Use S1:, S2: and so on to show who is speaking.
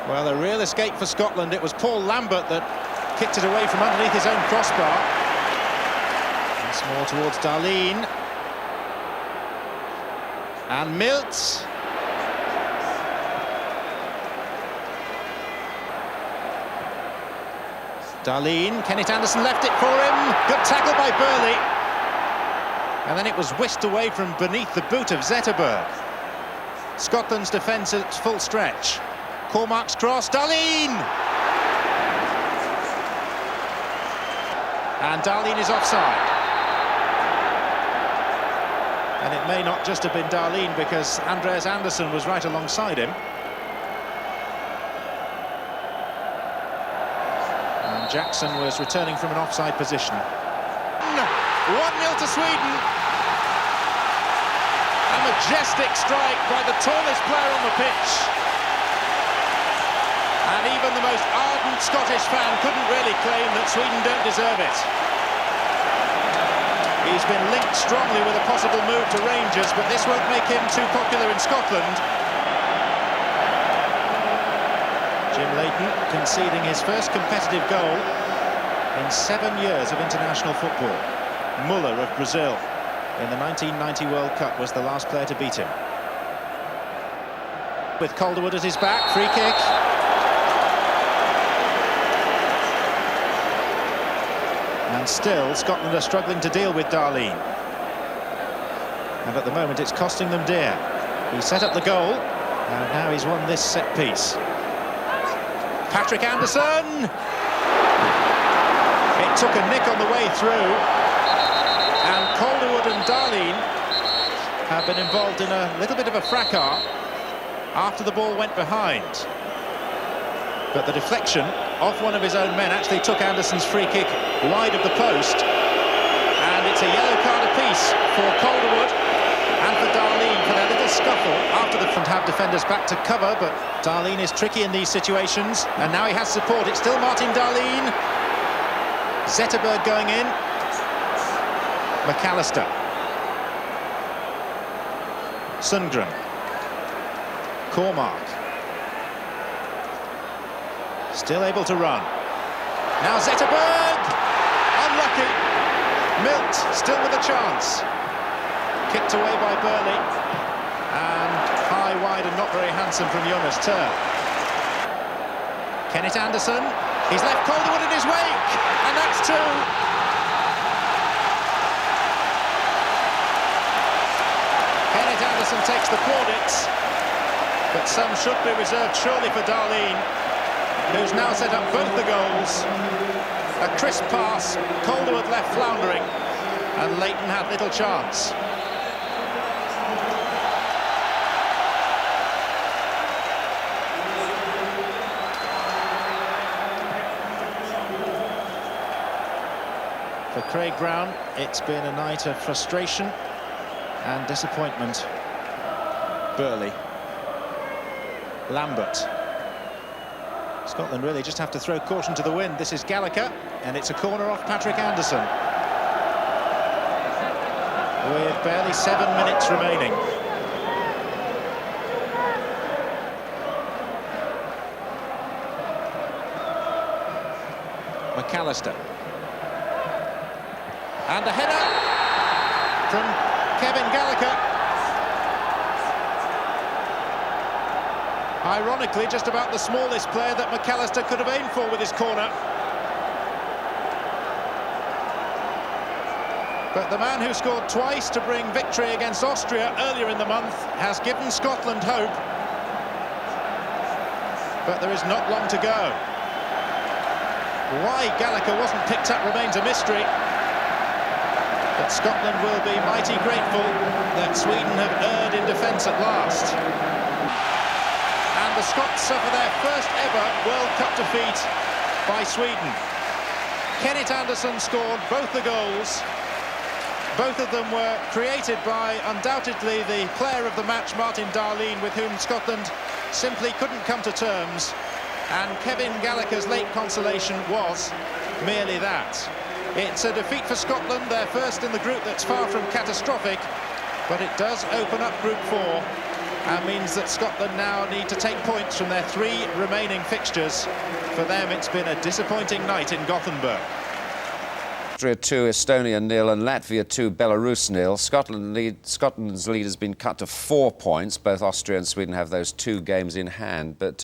S1: Well, a real escape for Scotland. It was Paul Lambert that kicked it away from underneath his own crossbar. Once more towards Darlene. And Milt. Darlene, Kenneth Anderson left it for him. Good tackle by Burley. And then it was whisked away from beneath the boot of Zetterberg. Scotland's defence at full stretch. Cormack's cross, Darlene! And Darlene is offside. And it may not just have been Darlene because Andreas Andersson was right alongside him. And Jackson was returning from an offside position. 1-0 to Sweden. A majestic strike by the tallest player on the pitch. And even the most ardent Scottish fan couldn't really claim that Sweden don't deserve it. He's been linked strongly with a possible move to Rangers, but this won't make him too popular in Scotland. Jim Leighton conceding his first competitive goal in 7 years of international football. Muller of Brazil in the 1990 World Cup was the last player to beat him. With Calderwood at his back, free kick. And still, Scotland are struggling to deal with Darlene. And at the moment, it's costing them dear. He set up the goal, and now he's won this set piece. Patrick Anderson! It took a nick on the way through. And Calderwood and Darlene have been involved in a little bit of a fracas after the ball went behind. But the deflection off one of his own men actually took Anderson's free kick wide of the post. And it's a yellow card apiece for Calderwood and for Darlene for their little scuffle after the front have defenders back to cover, but Darlene is tricky in these situations. And now he has support. It's still Martin Darlene. Zetterberg going in. McAllister. Sundgren. Cormack. Still able to run. Now Zetterberg! Unlucky. Milt still with a chance. Kicked away by Burley. And high, wide and not very handsome from Jonas Ter. Kenneth Anderson. He's left Calderwood in his wake. And that's two. Kenneth Anderson takes the plaudits. But some should be reserved surely for Darlene, who's now set up both the goals. A crisp pass, Calderwood left floundering, and Leighton had little chance. For Craig Brown, it's been a night of frustration and disappointment. Burley. Lambert. Scotland really just have to throw caution to the wind. This is Gallagher, and it's a corner off Patrick Anderson. With barely 7 minutes remaining. McAllister. And a header from Kevin Gallagher. Ironically, just about the smallest player that McAllister could have aimed for with his corner. But the man who scored twice to bring victory against Austria earlier in the month has given Scotland hope. But there is not long to go. Why Gallagher wasn't picked up remains a mystery. But Scotland will be mighty grateful that Sweden have erred in defence at last. And the Scots suffer their first ever World Cup defeat by Sweden. Kenneth Anderson scored both the goals. Both of them were created by, undoubtedly, the player of the match, Martin Darlene, with whom Scotland simply couldn't come to terms. And Kevin Gallagher's late consolation was merely that. It's a defeat for Scotland, their first in the group that's far from catastrophic, but it does open up Group 4. and means that Scotland now need to take points from their 3 remaining fixtures. For them, it's been a disappointing night in Gothenburg.
S2: Austria 2, Estonia 0 and Latvia 2, Belarus 0. Scotland's lead has been cut to 4 points. Both Austria and Sweden have those 2 games in hand, but